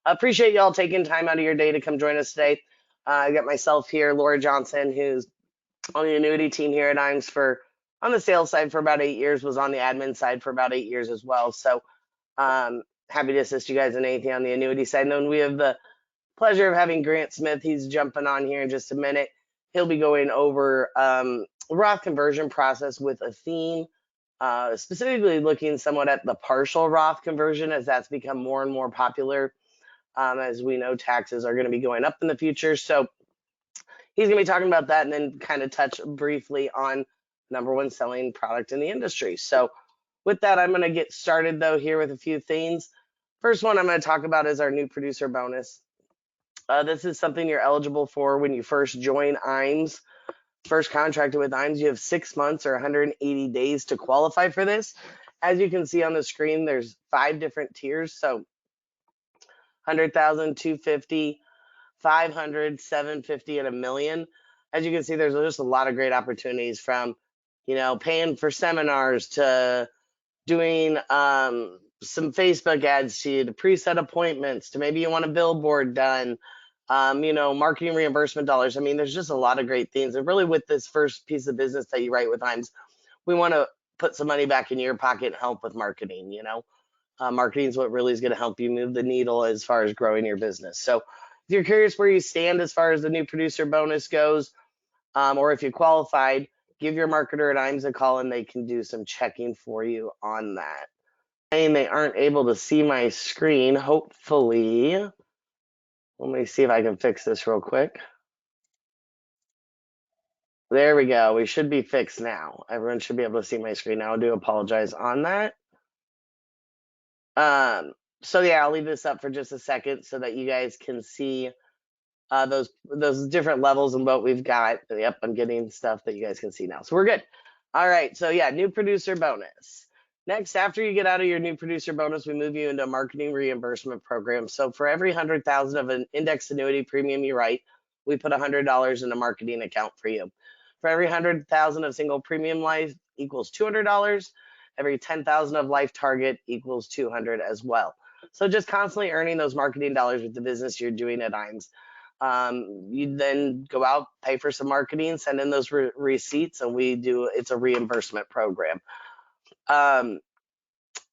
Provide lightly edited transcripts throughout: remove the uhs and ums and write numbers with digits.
Appreciate y'all taking time out of your day to come join us today. I got myself here, Laura Johnson, who's on the annuity team here at IMES on the sales side for about 8 years, was on the admin side for about 8 years as well. So happy to assist you guys in anything on the annuity side. And then we have the pleasure of having Grant Smith. He's jumping on here in just a minute. He'll be going over Roth conversion process with Athene, specifically looking somewhat at the partial Roth conversion as that's become more and more popular. As we know, taxes are going to be going up in the future. So he's going to be talking about that and then kind of touch briefly on #1 selling product in the industry. So with that, I'm going to get started though here with a few things. First one I'm going to talk about is our new producer bonus. This is something you're eligible for when you first join IMES. First contracted with IMES, you have 6 months or 180 days to qualify for this. As you can see on the screen, there's 5 different tiers. So 100,000, 250, 500, 750, and $1 million. As you can see, there's just a lot of great opportunities from, paying for seminars to doing some Facebook ads to you, to preset appointments, to maybe you want a billboard done, marketing reimbursement dollars. I mean, there's just a lot of great things. And really with this first piece of business that you write with IMES, we want to put some money back in your pocket and help with marketing, marketing is what really is going to help you move the needle as far as growing your business. So if you're curious where you stand as far as the new producer bonus goes, or if you qualified, give your marketer at IMES a call and they can do some checking for you on that. And they aren't able to see my screen, hopefully. Let me see if I can fix this real quick. There we go. We should be fixed now. Everyone should be able to see my screen now. I do apologize on that. So yeah, I'll leave this up for just a second so that you guys can see those different levels and what we've got. Yep, I'm getting stuff that you guys can see now. So we're good. All right, so yeah, new producer bonus. Next, after you get out of your new producer bonus, we move you into a marketing reimbursement program. So for every 100,000 of an indexed annuity premium you write, we put $100 in a marketing account for you. For every 100,000 of single premium life equals $200. Every 10,000 of life target equals 200 as well. So just constantly earning those marketing dollars with the business you're doing at IMES. You then go out, pay for some marketing, send in those receipts, and it's a reimbursement program.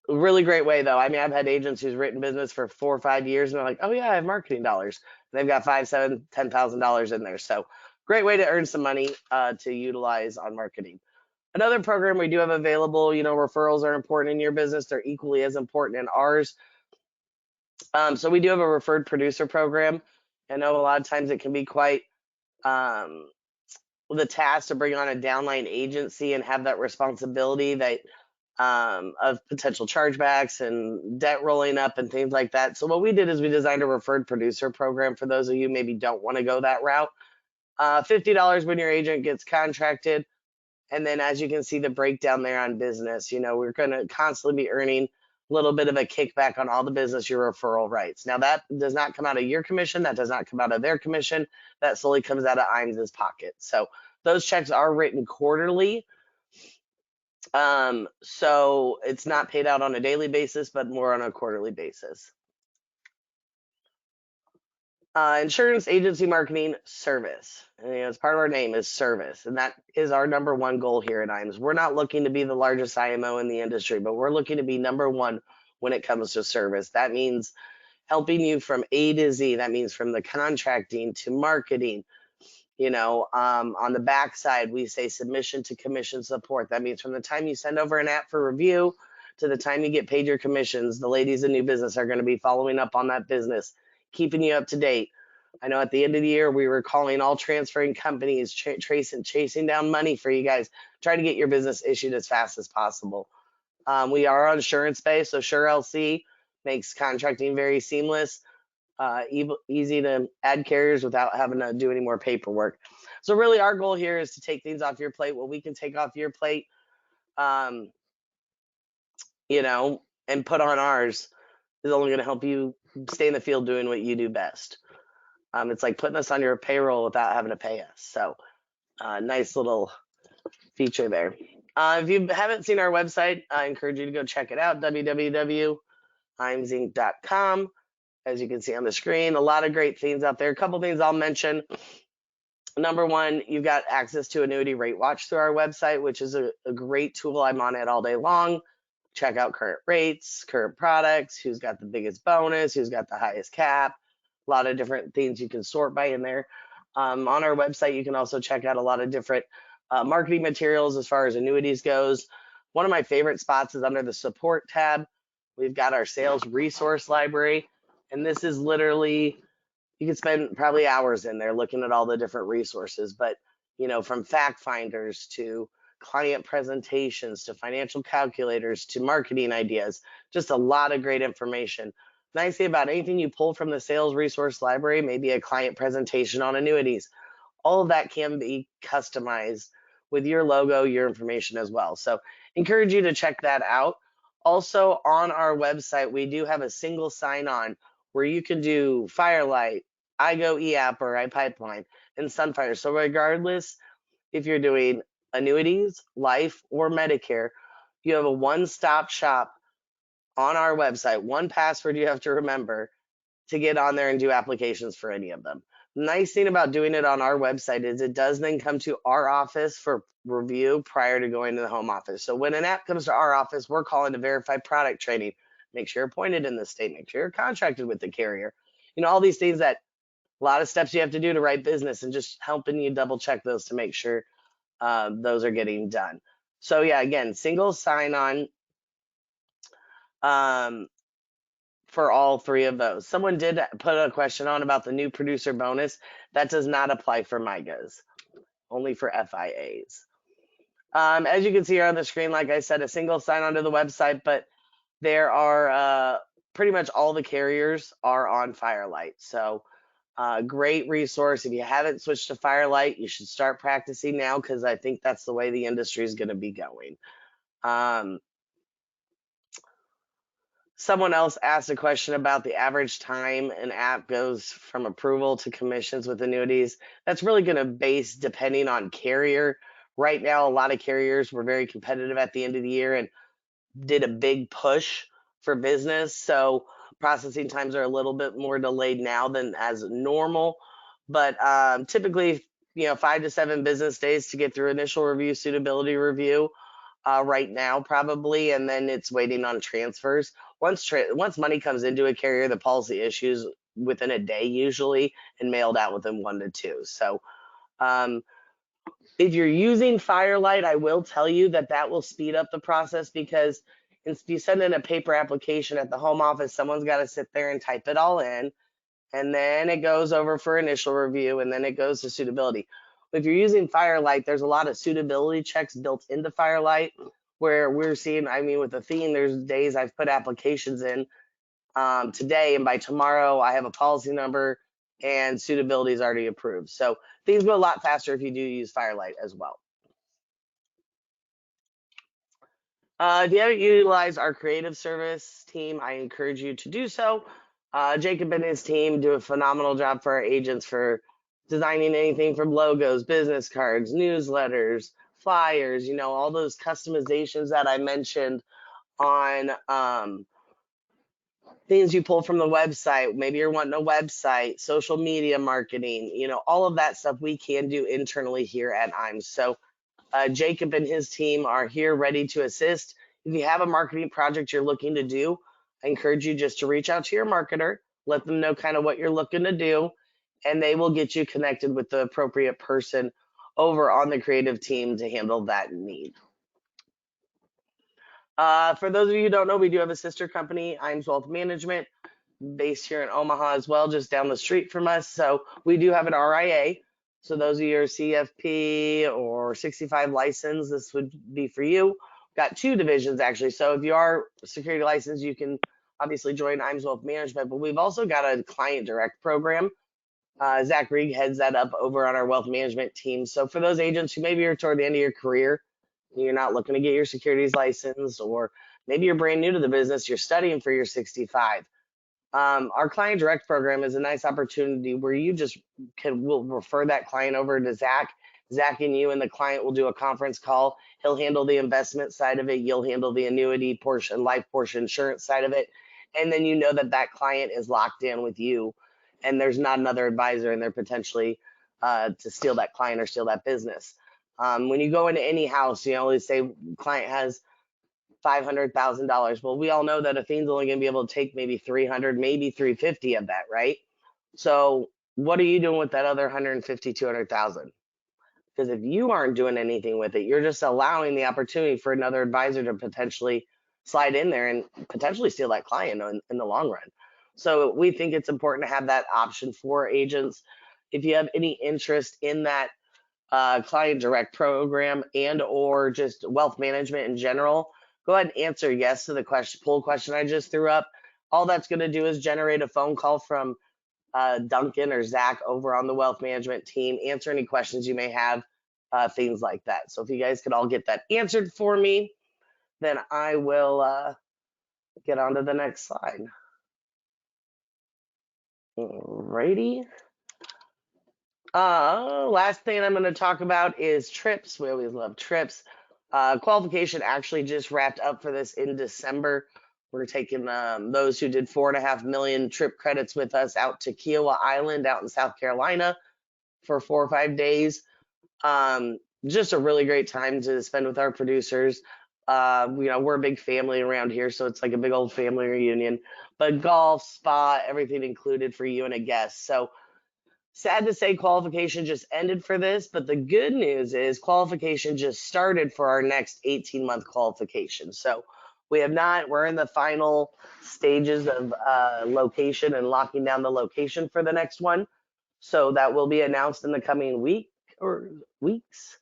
Really great way though. I mean, I've had agents who's written business for 4 or 5 years and they're like, oh yeah, I have marketing dollars. And they've got $5,000, $7,000, $10,000 in there. So great way to earn some money to utilize on marketing. Another program we do have available, referrals are important in your business. They're equally as important in ours. So we do have a referred producer program. I know a lot of times it can be quite the task to bring on a downline agency and have that responsibility of potential chargebacks and debt rolling up and things like that. So what we did is we designed a referred producer program for those of you maybe don't want to go that route. $50 when your agent gets contracted. And then as you can see the breakdown there on business, we're going to constantly be earning a little bit of a kickback on all the business your referral writes. Now that does not come out of your commission. That does not come out of their commission. That solely comes out of IMES' pocket. So those checks are written quarterly. So it's not paid out on a daily basis, but more on a quarterly basis. Insurance agency marketing service. And, it's part of our name is service. And that is our #1 goal here at IMES. We're not looking to be the largest IMO in the industry, but we're looking to be #1 when it comes to service. That means helping you from A to Z. That means from the contracting to marketing. On the back side, we say submission to commission support. That means from the time you send over an app for review to the time you get paid your commissions, the ladies in new business are going to be following up on that business, keeping you up to date. I know at the end of the year, we were calling all transferring companies, chasing down money for you guys, trying to get your business issued as fast as possible. We are on insurance based, so Sure LC makes contracting very seamless. Easy to add carriers without having to do any more paperwork. So really our goal here is to take things off your plate. What we can take off your plate, and put on ours is only going to help you stay in the field doing what you do best. It's like putting us on your payroll without having to pay us. So nice little feature there. If you haven't seen our website, I encourage you to go check it out, www.imesinc.com. as you can see on the screen. A lot of great things out there. A couple things I'll mention. Number one, you've got access to Annuity Rate Watch through our website, which is a great tool. I'm on it all day long. Check out current rates, current products, who's got the biggest bonus, who's got the highest cap, a lot of different things you can sort by in there. On our website, you can also check out a lot of different marketing materials as far as annuities goes. One of my favorite spots is under the support tab. We've got our sales resource library, and this is literally, you can spend probably hours in there looking at all the different resources, but from fact finders to client presentations to financial calculators to marketing ideas, just a lot of great information. Nice thing about anything you pull from the sales resource library, maybe a client presentation on annuities, all of that can be customized with your logo, your information as well. So encourage you to check that out. Also on our website, we do have a single sign-on where you can do Firelight, iGo eApp or iPipeline, and Sunfire. So regardless if you're doing annuities, life, or Medicare, you have a one-stop shop on our website. One password you have to remember to get on there and do applications for any of them. Nice thing about doing it on our website is it does then come to our office for review prior to going to the home office. So when an app comes to our office, we're calling to verify product training. Make sure you're appointed in the state. Make sure you're contracted with the carrier. All these things that a lot of steps you have to do to write business, and just helping you double check those to make sure those are getting done. So yeah, again, single sign-on for all three of those. Someone did put a question on about the new producer bonus. That does not apply for MIGAs, only for FIAs. As you can see here on the screen, like I said, a single sign-on to the website, but there are pretty much all the carriers are on Firelight. So great resource. If you haven't switched to Firelight, you should start practicing now, because I think that's the way the industry is going to be going. Someone else asked a question about the average time an app goes from approval to commissions with annuities. That's really going to base depending on carrier. Right now, a lot of carriers were very competitive at the end of the year and did a big push for business. So processing times are a little bit more delayed now than as normal. But typically, 5 to 7 business days to get through initial review, suitability review. Right now, probably, and then it's waiting on transfers. Once money comes into a carrier, the policy issues within a day usually, and mailed out within 1 to 2. So if you're using Firelight, I will tell you that will speed up the process, because if you send in a paper application at the home office, someone's got to sit there and type it all in, and then it goes over for initial review, and then it goes to suitability. If you're using Firelight, there's a lot of suitability checks built into Firelight, where we're seeing, with Athene, there's days I've put applications in today, and by tomorrow I have a policy number and suitability is already approved. So things go a lot faster if you do use Firelight as well. If you haven't utilized our creative service team, I encourage you to do so. Jacob and his team do a phenomenal job for our agents for designing anything from logos, business cards, newsletters, flyers, all those customizations that I mentioned on things you pull from the website. Maybe you're wanting a website, social media marketing, all of that stuff we can do internally here at IMES. So Jacob and his team are here ready to assist. If you have a marketing project you're looking to do, I encourage you just to reach out to your marketer, let them know kind of what you're looking to do, and they will get you connected with the appropriate person over on the creative team to handle that need. For those of you who don't know, we do have a sister company, IMES Wealth Management, based here in Omaha as well, just down the street from us. So we do have an RIA. So those of you who are CFP or 65 license, this would be for you. Got 2 divisions actually. So if you are security licensed, you can obviously join IMES Wealth Management, but we've also got a client direct program. Zach Reed heads that up over on our wealth management team. So for those agents who maybe are toward the end of your career, you're not looking to get your securities license, or maybe you're brand new to the business, you're studying for your 65. Our client direct program is a nice opportunity where you just will refer that client over to Zach. Zach and you and the client will do a conference call. He'll handle the investment side of it. You'll handle the annuity portion, life portion, insurance side of it. And then you know that that client is locked in with you, and there's not another advisor in there potentially to steal that client or steal that business. When you go into any house, you always say client has $500,000. Well, we all know that Athene's only going to be able to take maybe 300, maybe 350 of that, right? So what are you doing with that other 150, 200,000? Because if you aren't doing anything with it, you're just allowing the opportunity for another advisor to potentially slide in there and potentially steal that client in the long run. So we think it's important to have that option for agents. If you have any interest in that client direct program and or just wealth management in general, go ahead and answer yes to the poll question I just threw up. All that's going to do is generate a phone call from Duncan or Zach over on the wealth management team, answer any questions you may have, things like that. So if you guys could all get that answered for me, then I will get on to the next slide. Alrighty. Last thing I'm going to talk about is trips. We always love trips. Qualification actually just wrapped up for this in December. We're taking those who did 4.5 million trip credits with us out to Kiowa Island out in South Carolina for 4 or 5 days. Just a really great time to spend with our producers. We're a big family around here, so it's like a big old family reunion. But golf, spa, everything included for you and a guest. So sad to say qualification just ended for this, but the good news is qualification just started for our next 18-month qualification. So we're in the final stages of location and locking down the location for the next one. So that will be announced in the coming week or weeks.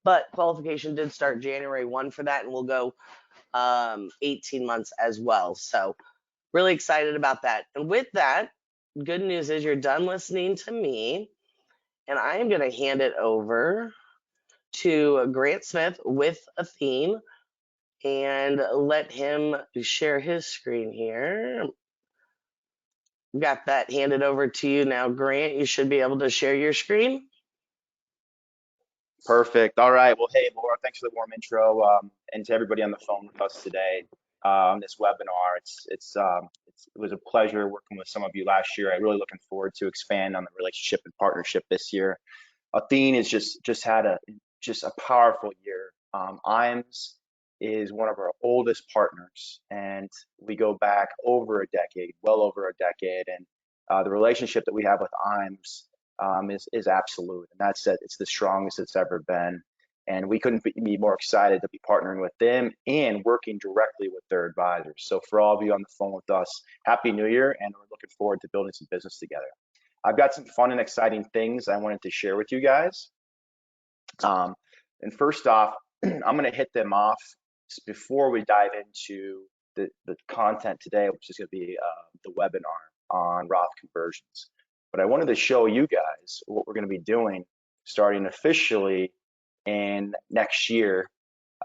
But qualification did start January 1 for that, and we'll go 18 months as well. So really excited about that. And with that, good news is you're done listening to me, and I am going to hand it over to Grant Smith with Athene and let him share his screen here. Got that handed over to you now, Grant. You should be able to share your screen. Perfect. All right. Well, hey, Laura, thanks for the warm intro, and to everybody on the phone with us today on this webinar. It was a pleasure working with some of you last year. I'm really looking forward to expand on the relationship and partnership this year. Athene has just had a powerful year. IAMS is one of our oldest partners, and we go back over a decade, well over a decade, and the relationship that we have with IAMS is absolute, and that's it. It's the strongest it's ever been, and we couldn't be more excited to be partnering with them and working directly with their advisors. So for all of you on the phone with us, Happy New Year, and we're looking forward to building some business together. I've got some fun and exciting things I wanted to share with you guys. And first off, I'm going to hit them off before we dive into the content today, which is going to be the webinar on Roth Conversions. But I wanted to show you guys what we're going to be doing starting officially in next year.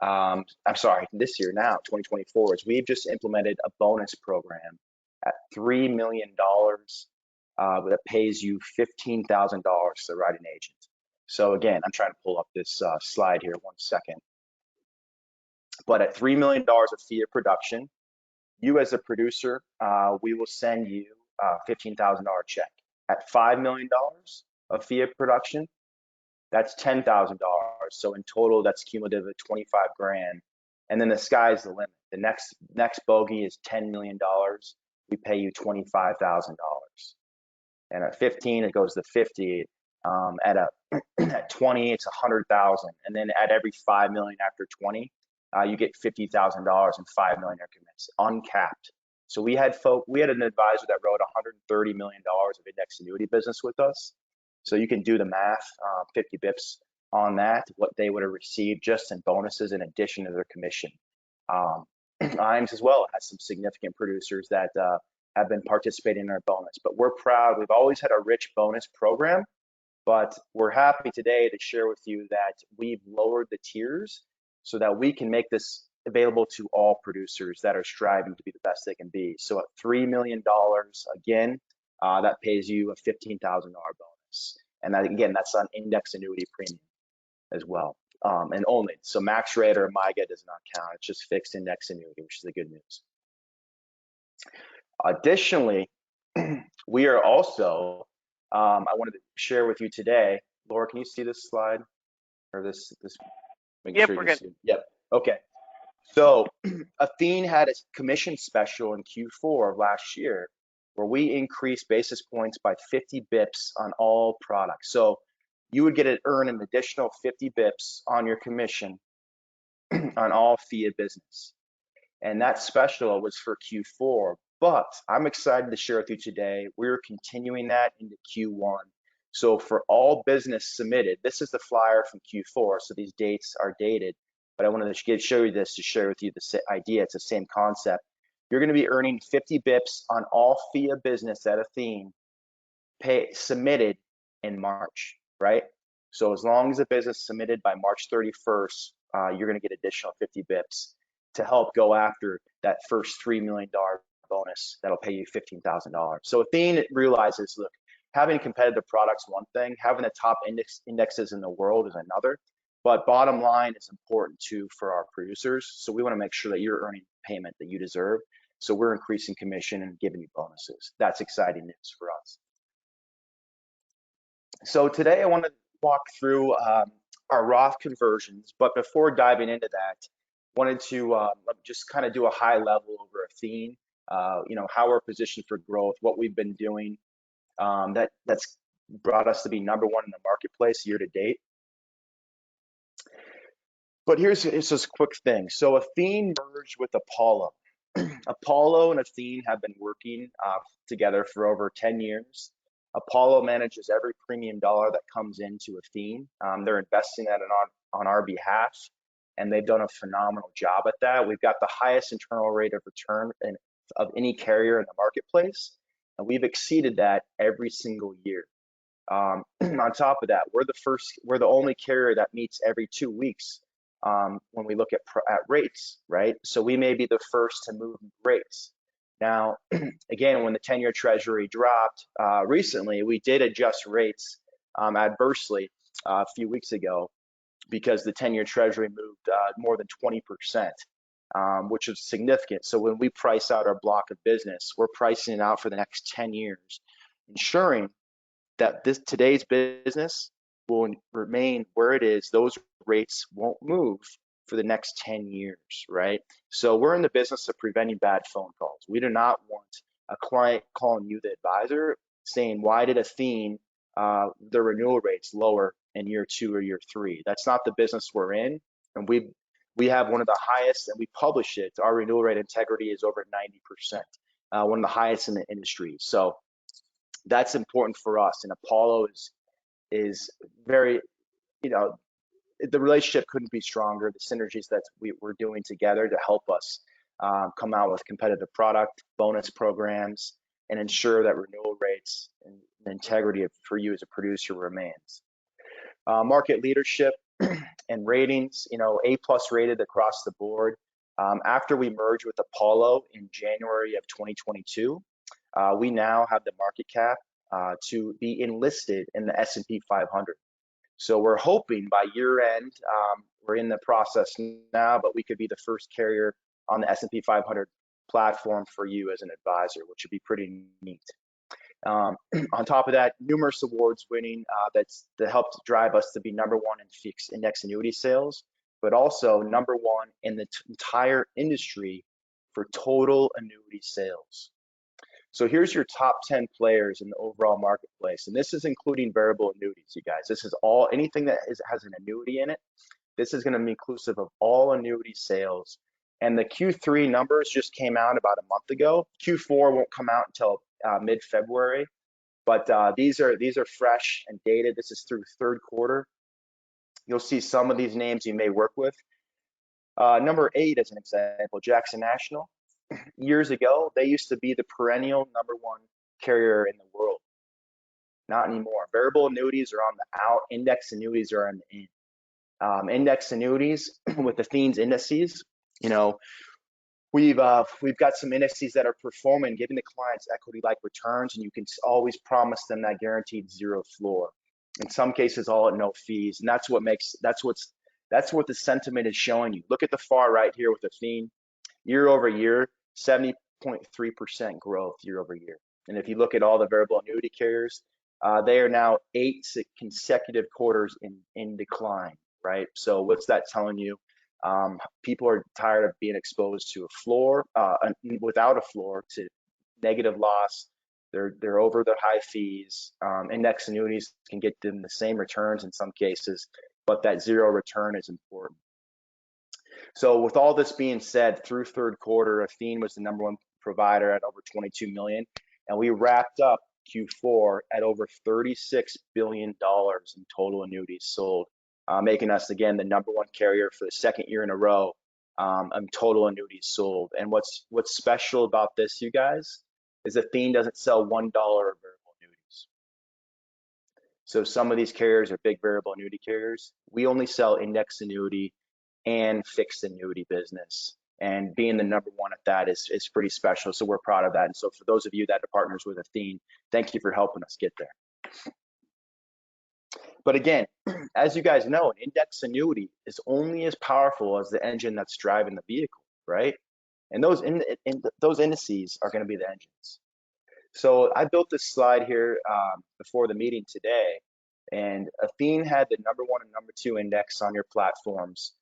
This year now, 2024, is we've just implemented a bonus program at $3 million that pays you $15,000 to the writing agent. So again, I'm trying to pull up this slide here 1 second. But at $3 million of fee of production, you as a producer, we will send you a $15,000 check. At $5 million of fee of production, that's $10,000. So in total, that's cumulative of 25 grand. And then the sky's the limit. The next bogey is $10 million. We pay you $25,000. And at 15, it goes to 50. At 20, it's 100,000. And then at every 5 million after 20, you get $50,000 and 5 million increments, uncapped. So we had an advisor that wrote $130 million of index annuity business with us. So you can do the math, 50 bips on that, what they would have received just in bonuses in addition to their commission. IAMS as well has some significant producers that have been participating in our bonus, but we're proud. We've always had a rich bonus program, but we're happy today to share with you that we've lowered the tiers so that we can make this available to all producers that are striving to be the best they can be. So at $3 million, again, that pays you a $15,000 bonus. And that, again, that's on index annuity premium as well, and only. So max rate or MIGA does not count. It's just fixed index annuity, which is the good news. Additionally, we are also, I wanted to share with you today, Laura, can you see this slide or this, make Yep, sure you we're can good. see it. Yep. Okay. So Athene had a commission special in Q4 of last year where we increased basis points by 50 bips on all products. So you would get to earn an additional 50 bips on your commission on all fee of business. And that special was for Q4. But I'm excited to share with you today, we're continuing that into Q1. So for all business submitted, this is the flyer from Q4. So these dates are dated, but I wanted to show you this to share with you the idea. It's the same concept. You're going to be earning 50 bips on all fee of business at Athene submitted in March, right? So as long as the business submitted by March 31st, you're going to get additional 50 bips to help go after that first $3 million bonus that'll pay you $15,000. So Athene realizes, look, having competitive products one thing, having the top indexes in the world is another. But bottom line is important too for our producers. So we want to make sure that you're earning payment that you deserve. So we're increasing commission and giving you bonuses. That's exciting news for us. So today I want to walk through our Roth conversions, but before diving into that, wanted to just kind of do a high level over Athene, how we're positioned for growth, what we've been doing that's brought us to be number one in the marketplace year to date. But here's just a quick thing. So Athene merged with Apollo. Apollo and Athene have been working together for over 10 years. Apollo manages every premium dollar that comes into Athene. They're investing that on our behalf, and they've done a phenomenal job at that. We've got the highest internal rate of return of any carrier in the marketplace, and we've exceeded that every single year. On top of that, we're the only carrier that meets every 2 weeks when we look at rates, right? So we may be the first to move rates. Now, again, when the 10-year Treasury dropped recently, we did adjust rates adversely a few weeks ago because the 10-year Treasury moved more than 20%, which is significant. So when we price out our block of business, we're pricing it out for the next 10 years, ensuring that today's business will remain where it is. Those rates won't move for the next 10 years, right? So we're in the business of preventing bad phone calls. We do not want a client calling you, the advisor, saying, why did Athene, the renewal rates lower in year 2 or year 3? That's not the business we're in. And we have one of the highest, and we publish it. Our renewal rate integrity is over 90%, one of the highest in the industry. So that's important for us. And Apollo is very, the relationship couldn't be stronger. The synergies that we're doing together to help us come out with competitive product, bonus programs, and ensure that renewal rates and the integrity for you as a producer remains. Market leadership and ratings, A+ rated across the board. After we merged with Apollo in January of 2022, we now have the market cap to be enlisted in the S&P 500. So we're hoping by year end, we're in the process now, but we could be the first carrier on the S&P 500 platform for you as an advisor, which would be pretty neat. On top of that, numerous awards winning that helped drive us to be number one in fixed index annuity sales, but also number one in the entire industry for total annuity sales. So here's your top 10 players in the overall marketplace. And this is including variable annuities, you guys. This is anything that has an annuity in it. This is going to be inclusive of all annuity sales. And the Q3 numbers just came out about a month ago. Q4 won't come out until mid-February. But these are fresh and dated. This is through third quarter. You'll see some of these names you may work with. Number 8 as an example, Jackson National. Years ago, they used to be the perennial number one carrier in the world. Not anymore. Variable annuities are on the out. Index annuities are on the in. Index annuities with Athene's indices, we've got some indices that are performing, giving the clients equity-like returns, and you can always promise them that guaranteed zero floor. In some cases, all at no fees, and that's what the sentiment is showing you. Look at the far right here with Athene, year over year. 70% 8.3% growth year over year. And if you look at all the variable annuity carriers, they are now 8 consecutive quarters in decline, right? So what's that telling you? People are tired of being exposed to a floor, without a floor, to negative loss. They're over the high fees. Index annuities can get them the same returns in some cases, but that zero return is important. So with all this being said, through third quarter, Athene was the #1 provider at over 22 million, and we wrapped up Q4 at over $36 billion in total annuities sold, making us again the #1 carrier for the second year in a row on total annuities sold. And what's special about this, you guys, is Athene doesn't sell $1 of variable annuities. So some of these carriers are big variable annuity carriers. We only sell index annuity and fixed annuity business. And being the #1 at that is pretty special. So we're proud of that. And so for those of you that are partners with Athene, thank you for helping us get there. But again, as you guys know, an index annuity is only as powerful as the engine that's driving the vehicle, right? And those indices are going to be the engines. So I built this slide here before the meeting today, and Athene had the #1 and #2 index on your platforms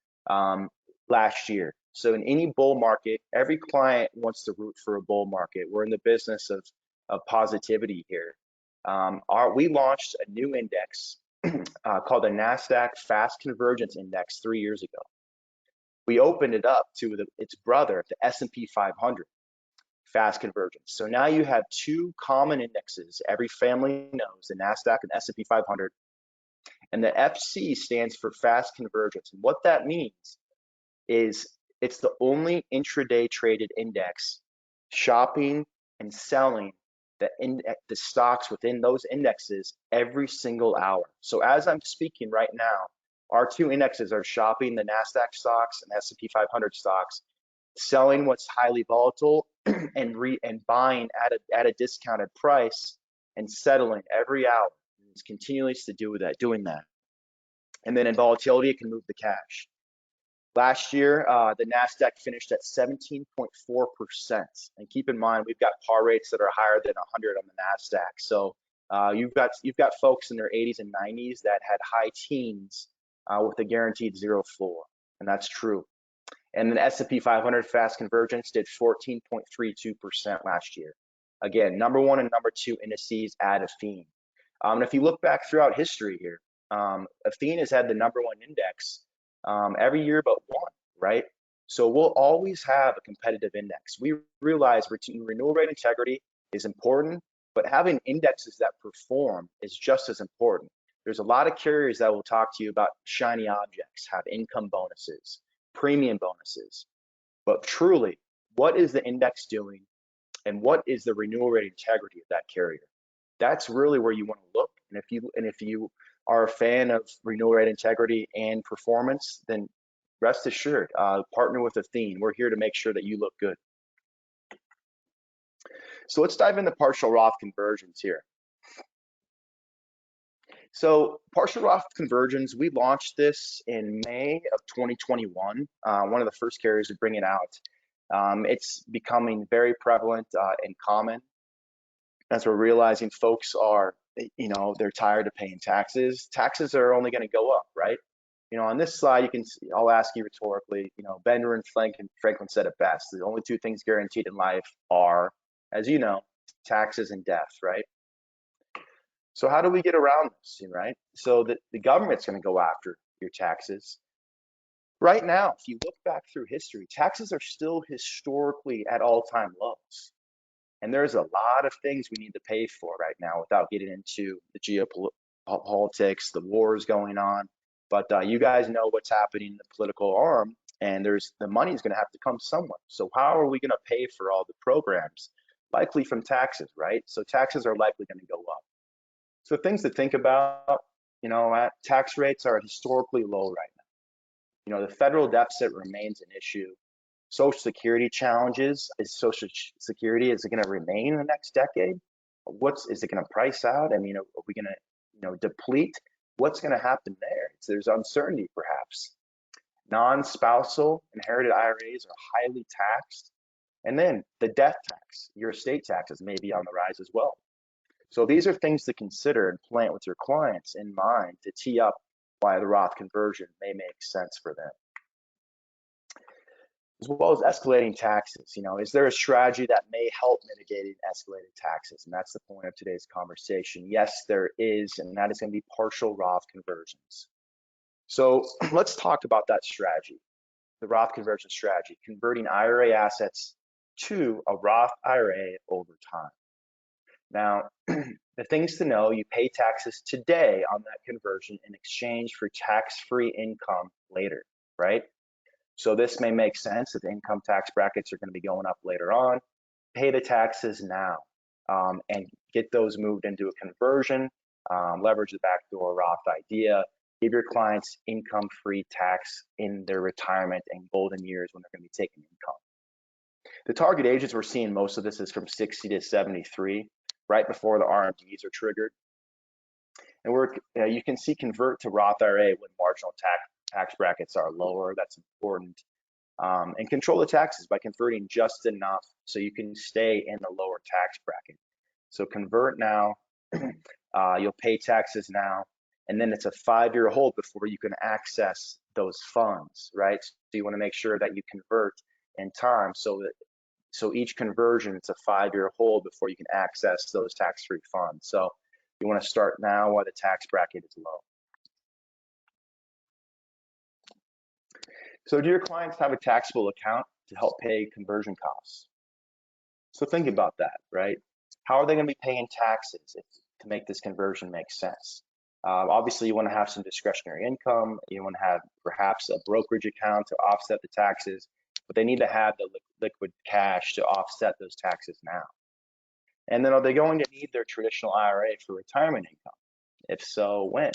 last year. So in any bull market, every client wants to root for a bull market. We're in the business of positivity here. We launched a new index called the NASDAQ Fast Convergence Index 3 years ago. We opened it up to its brother, the S&P 500 Fast Convergence. So now you have two common indexes every family knows, the NASDAQ and S&P 500. And the FC stands for Fast Convergence. And what that means is it's the only intraday traded index shopping and selling the stocks within those indexes every single hour. So as I'm speaking right now, our two indexes are shopping the NASDAQ stocks and S&P 500 stocks, selling what's highly volatile and buying at a discounted price and settling every hour. It's continuous to doing that. And then in volatility, it can move the cash. Last year, the NASDAQ finished at 17.4%. And keep in mind, we've got par rates that are higher than 100 on the NASDAQ. So you've got folks in their 80s and 90s that had high teens with a guaranteed zero floor, and that's true. And then S&P 500 Fast Convergence did 14.32% last year. Again, #1 and #2 indices at Athene. And if you look back throughout history here, Athene has had the #1 index every year but one, right? So we'll always have a competitive index. We realize renewal rate integrity is important, but having indexes that perform is just as important. There's a lot of carriers that will talk to you about shiny objects, have income bonuses, premium bonuses. But truly, what is the index doing and what is the renewal rate integrity of that carrier? That's really where you want to look. And if you are a fan of renewal rate integrity and performance, then rest assured, partner with Athene. We're here to make sure that you look good. So let's dive into partial Roth conversions here. So partial Roth conversions, we launched this in May of 2021, one of the first carriers to bring it out. It's becoming very prevalent and common as we're realizing folks are, they're tired of paying taxes. Taxes are only going to go up, right? On this slide, you can see, I'll ask you rhetorically, Benjamin Franklin said it best. The only two things guaranteed in life are, as you know, taxes and death, right? So how do we get around this, right? So the government's going to go after your taxes. Right now, if you look back through history, taxes are still historically at all-time lows. And there's a lot of things we need to pay for right now without getting into the geopolitics, the wars going on. But you guys know what's happening in the political arm, and the money's going to have to come somewhere. So how are we going to pay for all the programs? Likely from taxes, right? So taxes are likely going to go up. So things to think about, tax rates are historically low right now. The federal deficit remains an issue. Social Security challenges. Is Social Security, is it going to remain in the next decade? Is it going to price out? Are we going to, deplete? What's going to happen there? There's uncertainty, perhaps. Non-spousal inherited IRAs are highly taxed. And then the death tax, your estate taxes may be on the rise as well. So these are things to consider and plan with your clients in mind to tee up why the Roth conversion may make sense for them. As well as escalating taxes. Is there a strategy that may help mitigating escalated taxes? And that's the point of today's conversation. Yes, there is, and that is going to be partial Roth conversions. So let's talk about that strategy, the Roth conversion strategy, converting IRA assets to a Roth IRA over time. Now, the things to know, you pay taxes today on that conversion in exchange for tax-free income later, right? So this may make sense if income tax brackets are going to be going up later on. Pay the taxes now and get those moved into a conversion, leverage the backdoor Roth idea, give your clients income-free tax in their retirement and golden years when they're going to be taking income. The target ages we're seeing most of this is from 60 to 73, right before the RMDs are triggered. And you can see convert to Roth IRA when marginal tax brackets are lower. That's important. And control the taxes by converting just enough so you can stay in the lower tax bracket. So convert now, you'll pay taxes now, and then it's a 5-year hold before you can access those funds, right? So you want to make sure that you convert in time so each conversion, it's a 5-year hold before you can access those tax-free funds. So you want to start now while the tax bracket is low. So do your clients have a taxable account to help pay conversion costs? So think about that, right? How are they going to be paying taxes to make this conversion make sense? Obviously, you want to have some discretionary income. You want to have perhaps a brokerage account to offset the taxes, but they need to have the liquid cash to offset those taxes now. And then are they going to need their traditional IRA for retirement income? If so, when,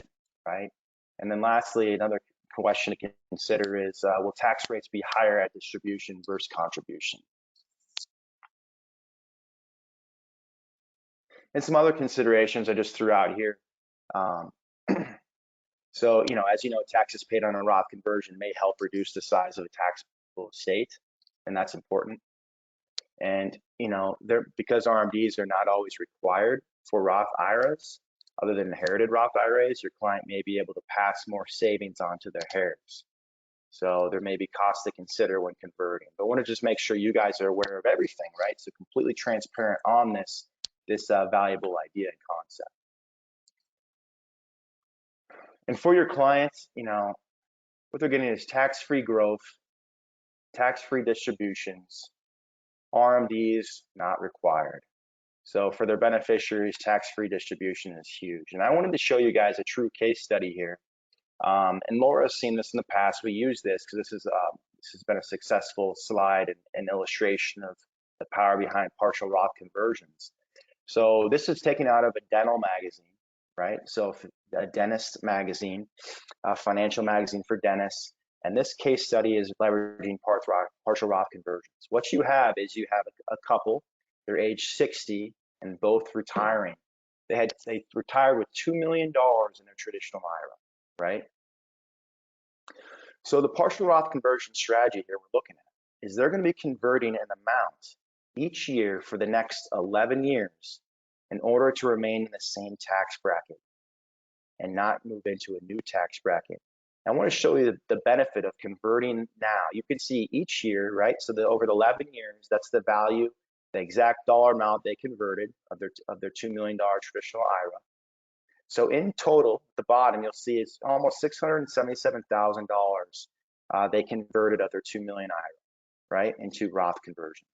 right? And then lastly, another question to consider is, will tax rates be higher at distribution versus contribution? And some other considerations I just threw out here. So, as you know, taxes paid on a Roth conversion may help reduce the size of a taxable estate, and that's important. And, because RMDs are not always required for Roth IRAs, other than inherited Roth IRAs, your client may be able to pass more savings on to their heirs. So there may be costs to consider when converting, but I want to just make sure you guys are aware of everything, right? So completely transparent on this valuable idea and concept. And for your clients, what they're getting is tax-free growth, tax-free distributions, RMDs not required. So for their beneficiaries, tax-free distribution is huge. And I wanted to show you guys a true case study here. And Laura's seen this in the past. We use this because this has been a successful slide and illustration of the power behind partial Roth conversions. So this is taken out of a dental magazine, right? So a dentist magazine, a financial magazine for dentists. And this case study is leveraging partial Roth conversions. What you have is you have a couple, they're age 60 and both retiring. They retired with $2 million in their traditional IRA, right? So the partial Roth conversion strategy here we're looking at is they're going to be converting an amount each year for the next 11 years in order to remain in the same tax bracket and not move into a new tax bracket. I want to show you the benefit of converting now. You can see each year, right? So over the 11 years, that's the value, the exact dollar amount they converted of their $2 million traditional IRA. So in total, at the bottom, you'll see it's almost $677,000 they converted of their $2 million IRA, right, into Roth conversion.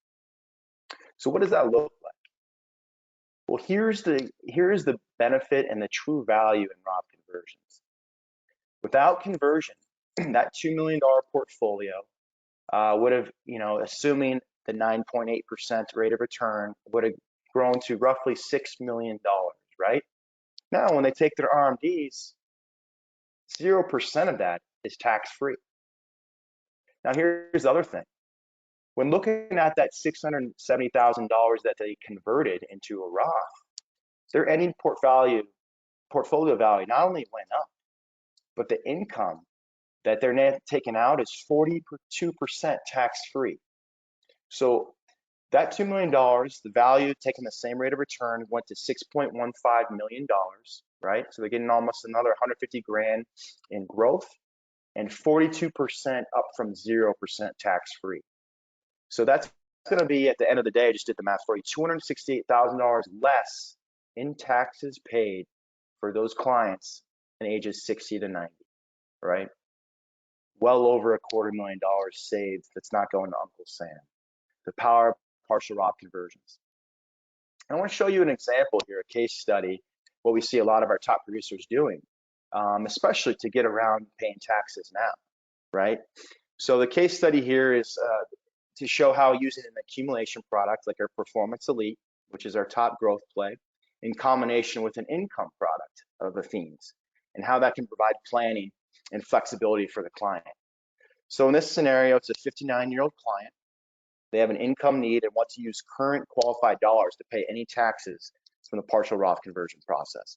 So what does that look like? Well, here's the benefit and the true value in Roth conversions. Without conversion, that $2 million portfolio would have, assuming the 9.8% rate of return, would have grown to roughly $6 million, right? Now, when they take their RMDs, 0% of that is tax-free. Now, here's the other thing. When looking at that $670,000 that they converted into a Roth, their ending portfolio value not only went up, but the income that they're taking out is 42% tax-free. So That $2 million, the value taking the same rate of return went to $6.15 million, right? So they're getting almost another 150 grand in growth and 42% up from 0% tax free. So that's going to be, at the end of the day, I just did the math for you, $268,000 less in taxes paid for those clients in ages 60 to 90, right? Well over $250,000 saved that's not going to Uncle Sam. The power of partial Roth conversions. I want to show you an example here, a case study, what we see a lot of our top producers doing, especially to get around paying taxes now, right? So the case study here is to show how using an accumulation product like our Performance Elite, which is our top growth play, in combination with an income product of Athene's, and how that can provide planning and flexibility for the client. So in this scenario, it's a 59-year-old client. They have an income need and want to use current qualified dollars to pay any taxes from the partial Roth conversion process.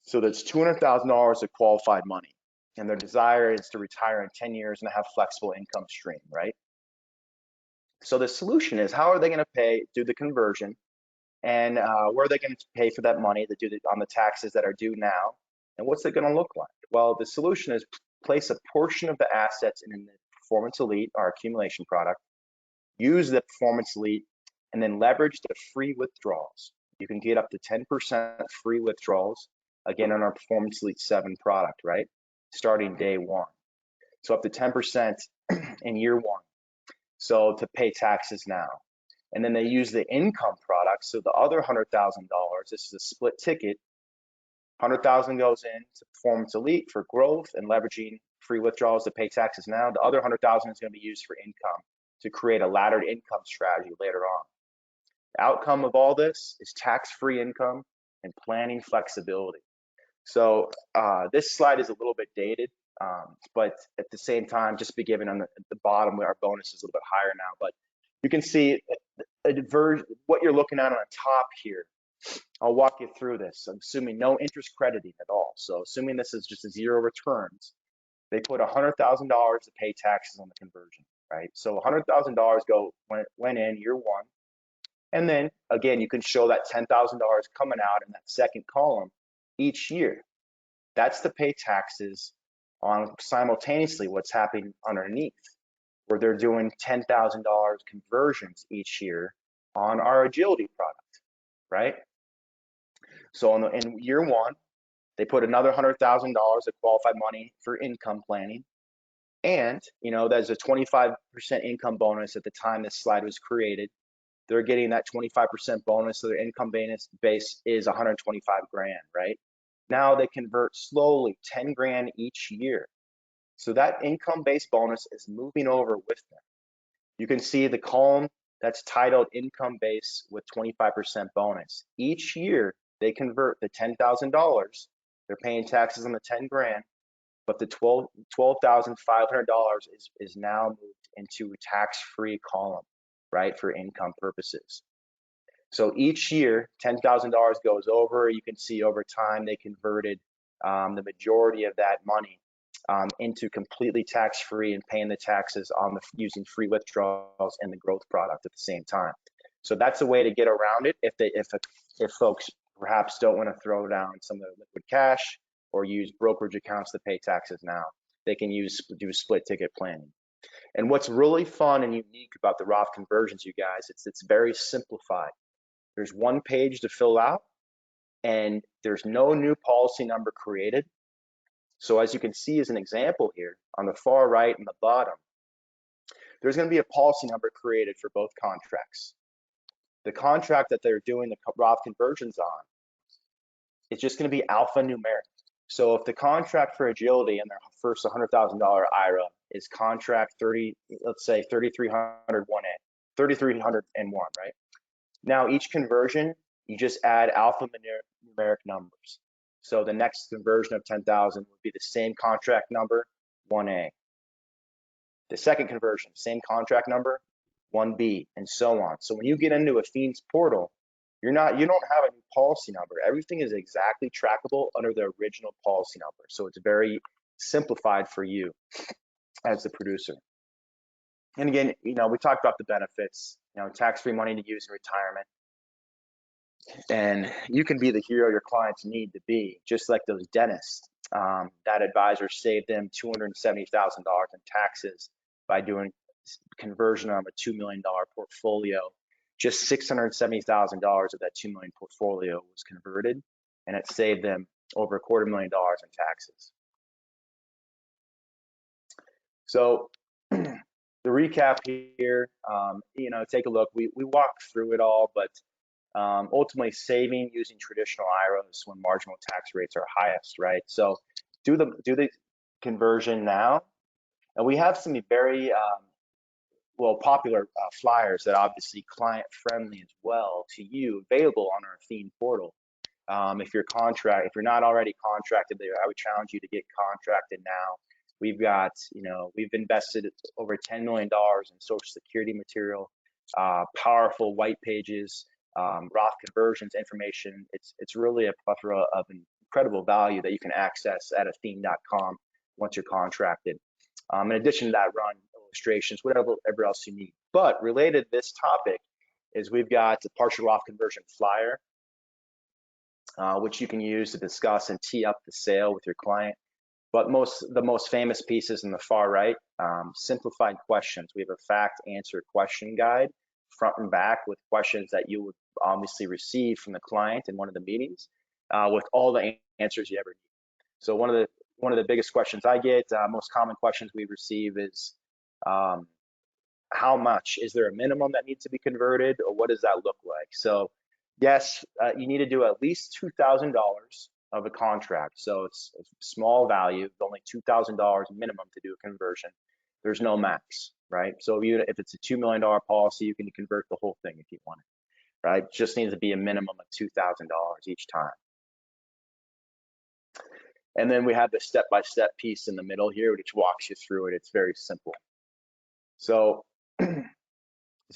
So that's $200,000 of qualified money. And their desire is to retire in 10 years and have flexible income stream, right? So the solution is, how are they going to do the conversion, and where are they going to pay for that money to do on the taxes that are due now, and what's it going to look like? Well, the solution is place a portion of the assets in the Performance Elite, our accumulation product, use the Performance Elite, and then leverage the free withdrawals. You can get up to 10% free withdrawals, again, on our Performance Elite 7 product, right? Starting day one. So up to 10% in year one. So to pay taxes now. And then they use the income product. So the other $100,000, this is a split ticket. 100,000 goes in to Performance Elite for growth and leveraging free withdrawals to pay taxes now. The other 100,000 is going to be used for income to create a laddered income strategy later on. The outcome of all this is tax-free income and planning flexibility. So this slide is a little bit dated, but at the same time, just be given on the bottom where our bonus is a little bit higher now. But you can see what you're looking at on the top here. I'll walk you through this. I'm assuming no interest crediting at all. So assuming this is just a zero returns, they put $100,000 to pay taxes on the conversion, right? So $100,000 went in year one. And then again, you can show that $10,000 coming out in that second column each year. That's to pay taxes on simultaneously what's happening underneath, where they're doing $10,000 conversions each year on our agility product, right? So in year one, they put another $100,000 of qualified money for income planning. And, there's a 25% income bonus at the time this slide was created. They're getting that 25% bonus, so their income base is 125 grand, right? Now they convert slowly 10 grand each year. So that income-based bonus is moving over with them. You can see the column that's titled income base with 25% bonus. Each year they convert the $10,000. They're paying taxes on the 10 grand, but the $12,500 is now moved into a tax-free column, right, for income purposes. So each year, $10,000 goes over. You can see over time they converted the majority of that money into completely tax-free and paying the taxes on using free withdrawals and the growth product at the same time. So that's a way to get around it if folks perhaps don't want to throw down some of the liquid cash or use brokerage accounts to pay taxes now. They can do split ticket planning. And what's really fun and unique about the Roth conversions, you guys, it's very simplified. There's one page to fill out, and there's no new policy number created. So as you can see as an example here, on the far right and the bottom, there's going to be a policy number created for both contracts. The contract that they're doing the Roth conversions on, it's just going to be alphanumeric. So if the contract for agility and their first $100,000 IRA is contract 30, let's say 3301, right? Now each conversion, you just add alphanumeric numbers. So the next conversion of 10,000 would be the same contract number, 1A. The second conversion, same contract number, 1B, and so on. So when you get into Athene's portal, you don't have a new policy number. Everything is exactly trackable under the original policy number. So it's very simplified for you as the producer. And again, we talked about the benefits, tax-free money to use in retirement. And you can be the hero your clients need to be, just like those dentists. That advisor saved them $270,000 in taxes by doing conversion on a $2 million portfolio. Just $670,000 of that $2 million portfolio was converted, and it saved them over $250,000 in taxes. So the recap here, take a look. We walked through it all, but ultimately saving using traditional IRAs when marginal tax rates are highest, right? So do the conversion now. And we have some very popular flyers that obviously client friendly as well to you, available on our Athene portal. If you're not already contracted there, I would challenge you to get contracted now. We've invested over $10 million in Social Security material, powerful white pages, Roth Conversions information. It's really a plethora of incredible value that you can access at Athene.com once you're contracted. In addition to that, run illustrations, whatever else you need. But related to this topic is we've got a partial Roth conversion flyer, which you can use to discuss and tee up the sale with your client. But the most famous piece is in the far right, simplified questions. We have a fact answer question guide, front and back, with questions that you would obviously receive from the client in one of the meetings, with all the answers you ever need. So one of the biggest questions I get, most common questions we receive is, how much? Is there a minimum that needs to be converted, or what does that look like? So yes, you need to do at least $2,000 of a contract. So it's a small value, only $2,000 minimum to do a conversion. There's no max, right? So if it's a $2 million policy, you can convert the whole thing if you want it, right? Just needs to be a minimum of $2,000 each time. And then we have the step-by-step piece in the middle here, which walks you through it. It's very simple. So,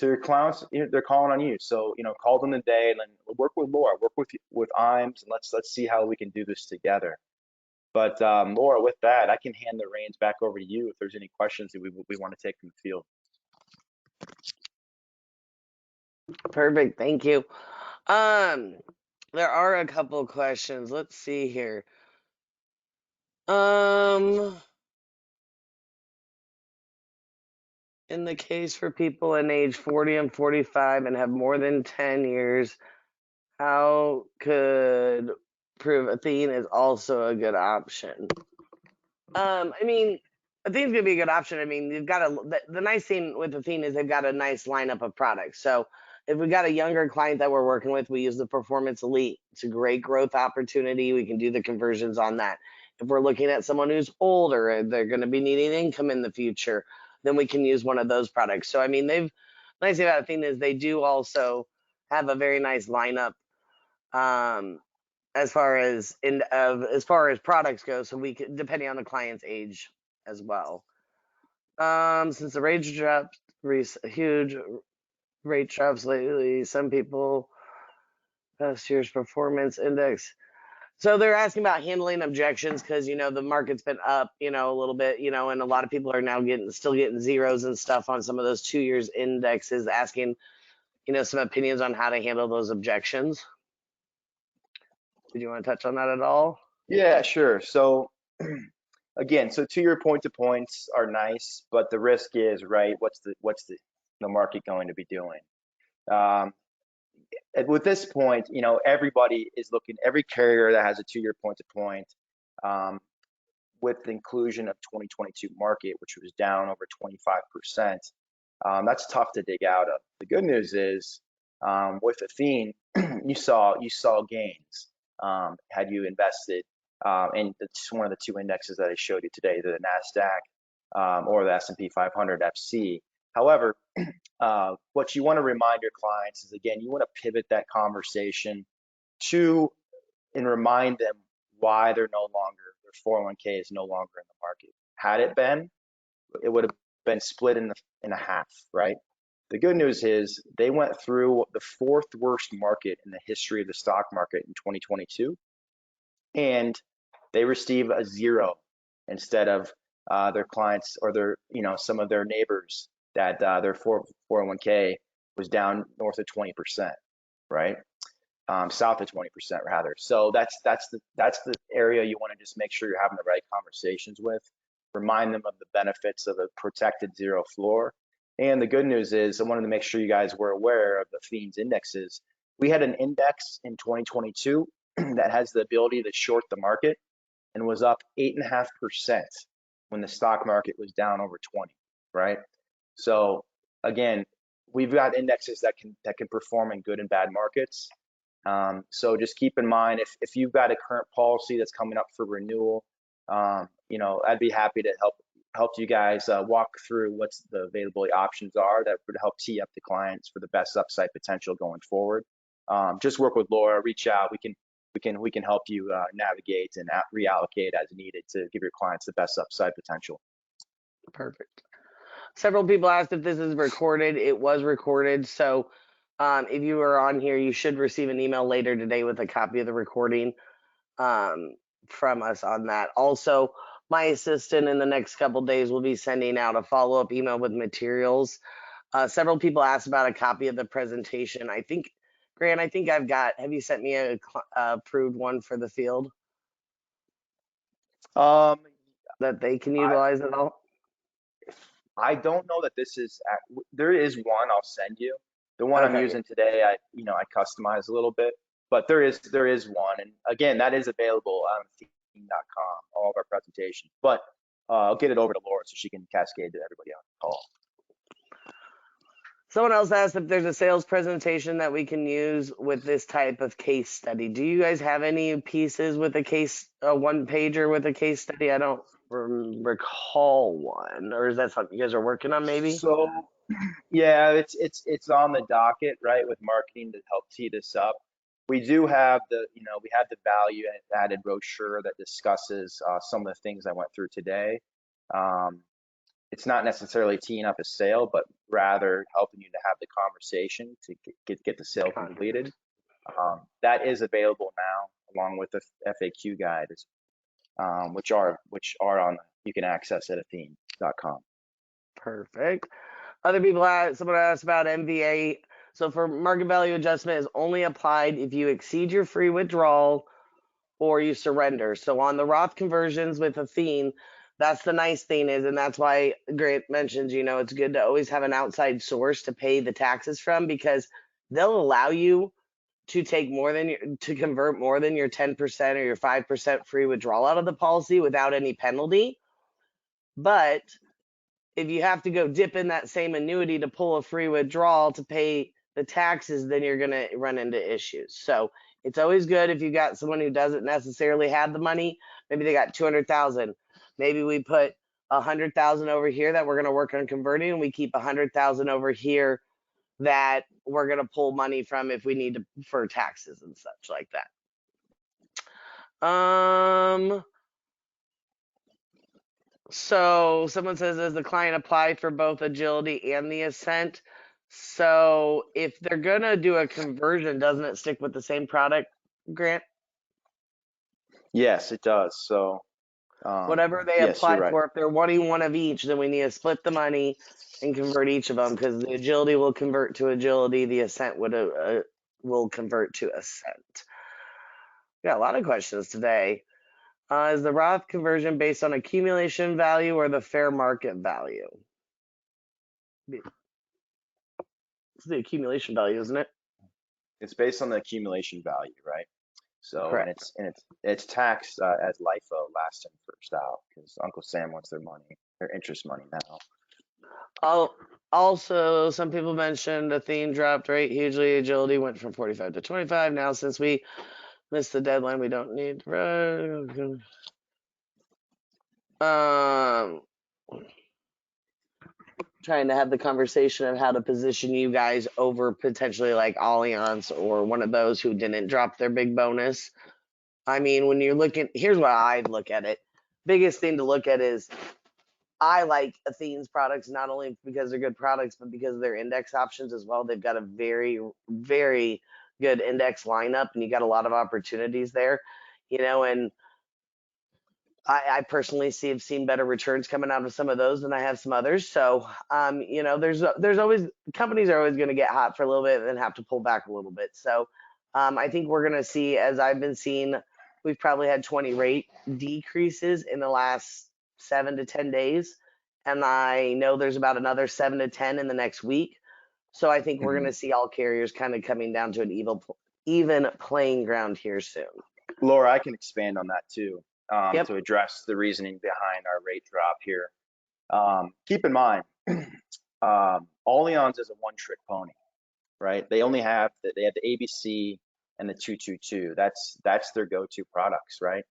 your clients, they're calling on you. So, call them today, and then work with Laura, work with IMS, and let's see how we can do this together. But Laura, with that, I can hand the reins back over to you if there's any questions that we want to take from the field. Perfect. Thank you. There are a couple of questions. Let's see here. In the case for people in age 40 and 45 and have more than 10 years, how could prove Athene is also a good option? I mean, Athene's gonna be a good option. I mean, you've got the nice thing with Athene is they've got a nice lineup of products. So if we got a younger client that we're working with, we use the Performance Elite. It's a great growth opportunity. We can do the conversions on that. If we're looking at someone who's older and they're going to be needing income in the future, then we can use one of those products. So I mean, the nice thing about Athene is they do also have a very nice lineup. As far as products go, so we can, depending on the client's age as well. Since the rate dropped, huge rate drops lately, some people past year's performance index. So they're asking about handling objections because the market's been up a little bit, and a lot of people are now still getting zeros and stuff on some of those 2 years indexes, asking some opinions on how to handle those objections. Did you want to touch on that at all? Yeah, sure. So again, so to your points are nice, but the risk is, right, what's the market going to be doing? With this point, everybody is looking, every carrier that has a 2-year point-to-point, with the inclusion of 2022 market, which was down over 25%, that's tough to dig out of. The good news is, with Athene, you saw gains. Had you invested in one of the 2 indexes that I showed you today, the NASDAQ or the S&P 500 FC. However, what you want to remind your clients is, again, you want to pivot that conversation and remind them why their 401k is no longer in the market. Had it been, it would have been split in a half, right? The good news is they went through the 4th worst market in the history of the stock market in 2022, and they receive a 0 instead of their clients or some of their neighbors that their 401k was down north of 20%, right? South of 20% rather. So that's the area you want to just make sure you're having the right conversations with. Remind them of the benefits of a protected zero floor. And the good news is, I wanted to make sure you guys were aware of the Athene's indexes. We had an index in 2022 that has the ability to short the market and was up 8.5% when the stock market was down over 20, right? So again, we've got indexes that can perform in good and bad markets. So just keep in mind, if you've got a current policy that's coming up for renewal, I'd be happy to help you guys walk through what's the available options are that would help tee up the clients for the best upside potential going forward. Just work with Laura, reach out. We can help you navigate and reallocate as needed to give your clients the best upside potential. Perfect. Several people asked if this is recorded. It was recorded. So if you are on here, you should receive an email later today with a copy of the recording from us on that. Also, my assistant in the next couple days will be sending out a follow-up email with materials. Several people asked about a copy of the presentation. I think, Grant, have you sent me a approved one for the field that they can utilize at all? I don't know that this is, there is one I'll send you. The one I'm using today, I customize a little bit, but there is one. And again, that is available on Athene.com, all of our presentations, but I'll get it over to Laura so she can cascade to everybody on the call. Someone else asked if there's a sales presentation that we can use with this type of case study. Do you guys have any pieces with a one pager with a case study? I don't recall one, or is that something you guys are working on maybe? So yeah, it's on the docket, right, with marketing to help tee this up. We do have we have the value added brochure that discusses some of the things I went through today. It's not necessarily teeing up a sale, but rather helping you to have the conversation to get the sale completed. That is available now, along with the FAQ guide, which are on, you can access at Athene.com. Perfect. Other people someone asked about MVA. So for market value adjustment is only applied if you exceed your free withdrawal or you surrender. So on the Roth conversions with Athene, that's the nice thing is, and that's why Grant mentions, it's good to always have an outside source to pay the taxes from, because they'll allow you to take to convert more than your 10% or your 5% free withdrawal out of the policy without any penalty. But if you have to go dip in that same annuity to pull a free withdrawal to pay the taxes, then you're going to run into issues. So it's always good if you got someone who doesn't necessarily have the money. Maybe they got 200,000. Maybe we put 100,000 over here that we're going to work on converting, and we keep 100,000 over here that we're going to pull money from if we need to for taxes and such like that. So someone says, does the client apply for both agility and the ascent? So if they're going to do a conversion, doesn't it stick with the same product, Grant? Yes, it does. So whatever they apply for, if they're wanting one of each, then we need to split the money and convert each of them, because the agility will convert to agility, the ascent will convert to ascent. Got a lot of questions today. Is the Roth conversion based on accumulation value or the fair market value? It's the accumulation value, isn't it? It's based on the accumulation value, right? So correct. And it's taxed as LIFO, last in first out, because Uncle Sam wants their interest money now. Also, some people mentioned Athene dropped rate hugely. Agility went from 45 to 25. Now, since we missed the deadline, we don't need. Trying to have the conversation of how to position you guys over potentially like Allianz or one of those who didn't drop their big bonus. I mean, when you're looking, here's why I look at it. Biggest thing to look at is I like Athene's products, not only because they're good products, but because of their index options as well. They've got a very, very good index lineup, and you got a lot of opportunities there, and I personally have seen better returns coming out of some of those than I have some others. So, there's always, companies are always going to get hot for a little bit and then have to pull back a little bit. So, I think we're going to see, as I've been seeing, we've probably had 20 rate decreases in the last 7 to 10 days, and I know there's about another 7 to 10 in the next week. So I think we're going Mhm. to see all carriers kind of coming down to an even playing ground here soon. Laura, I can expand on that too, Yep. to address the reasoning behind our rate drop here. Keep in mind, Allianz is a one-trick pony, right? They have the ABC and the 222. That's their go-to products, right?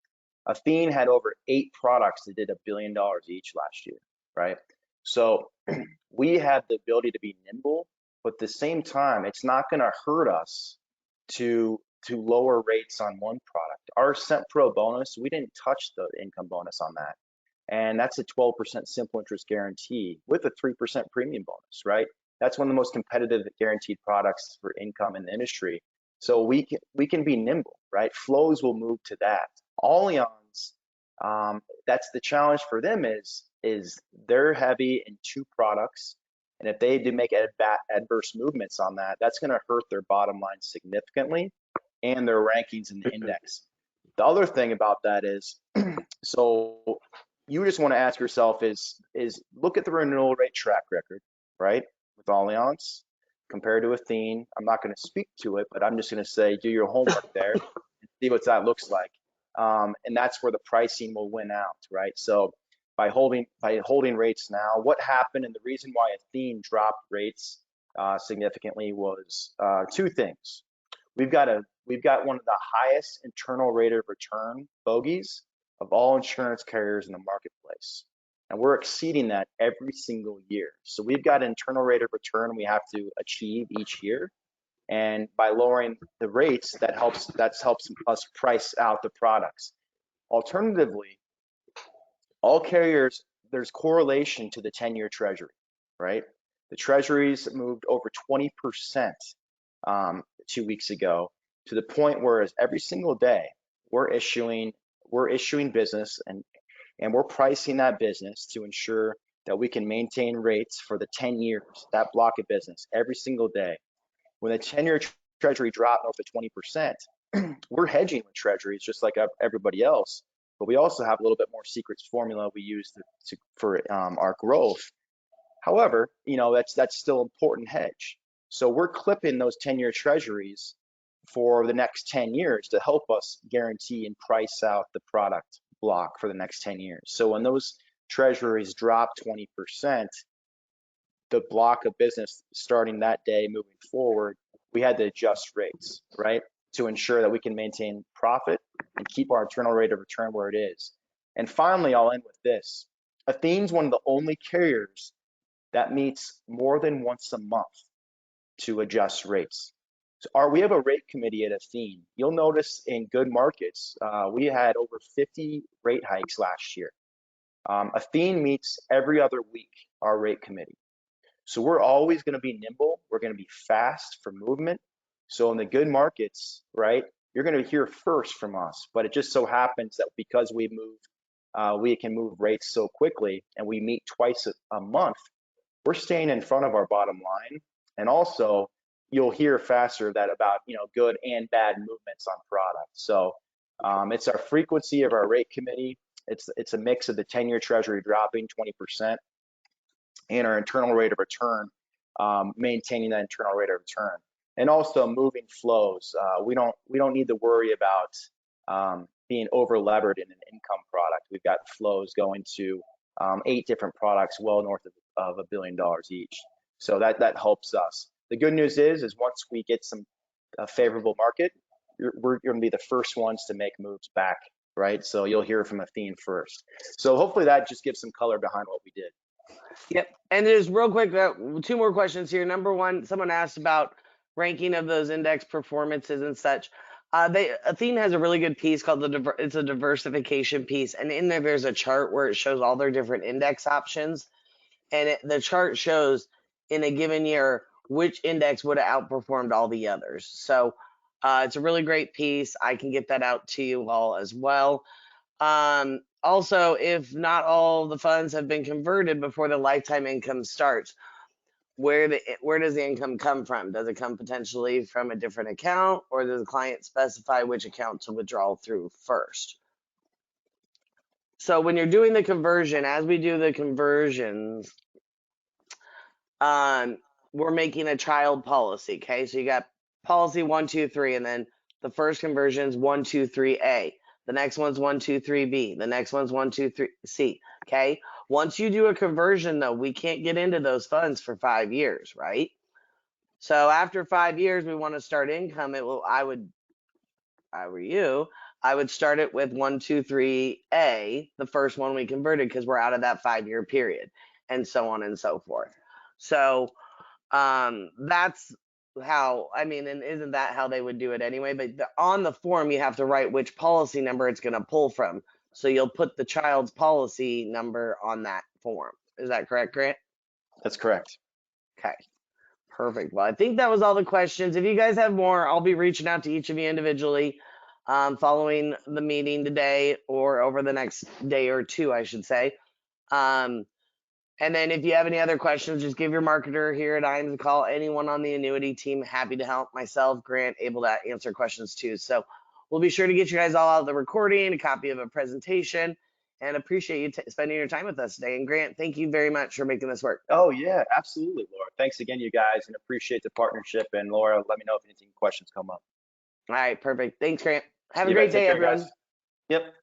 Athene had over 8 products that did $1 billion each last year, right? So we have the ability to be nimble, but at the same time, it's not going to hurt us to lower rates on one product. Our Cent Pro bonus, we didn't touch the income bonus on that. And that's a 12% simple interest guarantee with a 3% premium bonus, right? That's one of the most competitive guaranteed products for income in the industry. So we can be nimble, right? Flows will move to that. Allianz, that's the challenge for them is they're heavy in 2 products, and if they do make adverse movements on that, that's going to hurt their bottom line significantly and their rankings in the index. The other thing about that is, so you just want to ask yourself is look at the renewal rate track record, right? With Allianz compared to Athene. I'm not going to speak to it, but I'm just going to say do your homework there and see what that looks like. And that's where the pricing will win out, right? So by holding rates now, what happened and the reason why Athene dropped rates significantly was 2 things. We've got one of the highest internal rate of return bogeys of all insurance carriers in the marketplace. And we're exceeding that every single year. So we've got an internal rate of return we have to achieve each year. And by lowering the rates, that helps us price out the products. Alternatively, all carriers, there's correlation to the 10-year treasury, right? The treasuries moved over 20% 2 weeks ago, to the point where every single day we're issuing business, and we're pricing that business to ensure that we can maintain rates for the 10 years, that block of business every single day. When the 10-year treasury dropped over 20%, we're hedging with treasuries just like everybody else, but we also have a little bit more secret formula we use for our growth. However, that's still important hedge. So we're clipping those 10-year treasuries for the next 10 years to help us guarantee and price out the product block for the next 10 years. So when those treasuries drop 20%, the block of business starting that day moving forward, we had to adjust rates, right? To ensure that we can maintain profit and keep our internal rate of return where it is. And finally, I'll end with this. Athene's one of the only carriers that meets more than once a month to adjust rates. So we have a rate committee at Athene. You'll notice in good markets, we had over 50 rate hikes last year. Athene meets every other week, our rate committee. So we're always going to be nimble. We're going to be fast for movement. So in the good markets, right, you're going to hear first from us. But it just so happens that because we can move rates so quickly, and we meet twice a month, we're staying in front of our bottom line. And also, you'll hear faster that about good and bad movements on products. So it's our frequency of our rate committee. It's a mix of the 10-year treasury dropping 20% and our internal rate of return, maintaining that internal rate of return, and also moving flows. We don't need to worry about being over levered in an income product. We've got flows going to 8 different products, well north of $1 billion each. So that helps us. The good news is once we get a favorable market, we're going to be the first ones to make moves back, right? So you'll hear from Athene first. So hopefully that just gives some color behind what we did. Yep. And there's real quick, 2 more questions here. Number one, someone asked about ranking of those index performances and such. Athene has a really good piece called it's a diversification piece, and in there's a chart where it shows all their different index options, and the chart shows in a given year which index would have outperformed all the others. So it's a really great piece. I can get that out to you all as well. also, if not all the funds have been converted before the lifetime income starts, where does the income come from? Does it come potentially from a different account, or does the client specify which account to withdraw through first? So when you're doing the conversion, as we do the conversions, um, we're making a child policy. Okay, so you got policy 1, 2, 3, and then the first conversion is 1, 2, 3A. The next one's 1, 2, 3B. The next one's 1, 2, 3C. Okay. Once you do a conversion, though, we can't get into those funds for 5 years, right? So after 5 years, we want to start income. I were you, I would start it with 1, 2, 3A, the first one we converted, because we're out of that 5 year period, and so on and so forth. So that's how, I mean, and isn't that how they would do it anyway? But on the form, you have to write which policy number it's going to pull from. So you'll put the child's policy number on that form. Is that correct, Grant? That's correct. Okay. Perfect. Well, I think that was all the questions. If you guys have more, I'll be reaching out to each of you individually following the meeting today or over the next day or two, I should say. Um, and then if you have any other questions, just give your marketer here at IAMS a call. Anyone on the annuity team, happy to help. Myself, Grant, able to answer questions too. So we'll be sure to get you guys all out the recording, a copy of a presentation, and appreciate you spending your time with us today. And Grant, thank you very much for making this work. Oh yeah, absolutely, Laura. Thanks again, you guys, and appreciate the partnership. And Laura, let me know if anything questions come up. All right, perfect. Thanks, Grant. Have a You bet. great Take day, care, guys. everyone. Yep.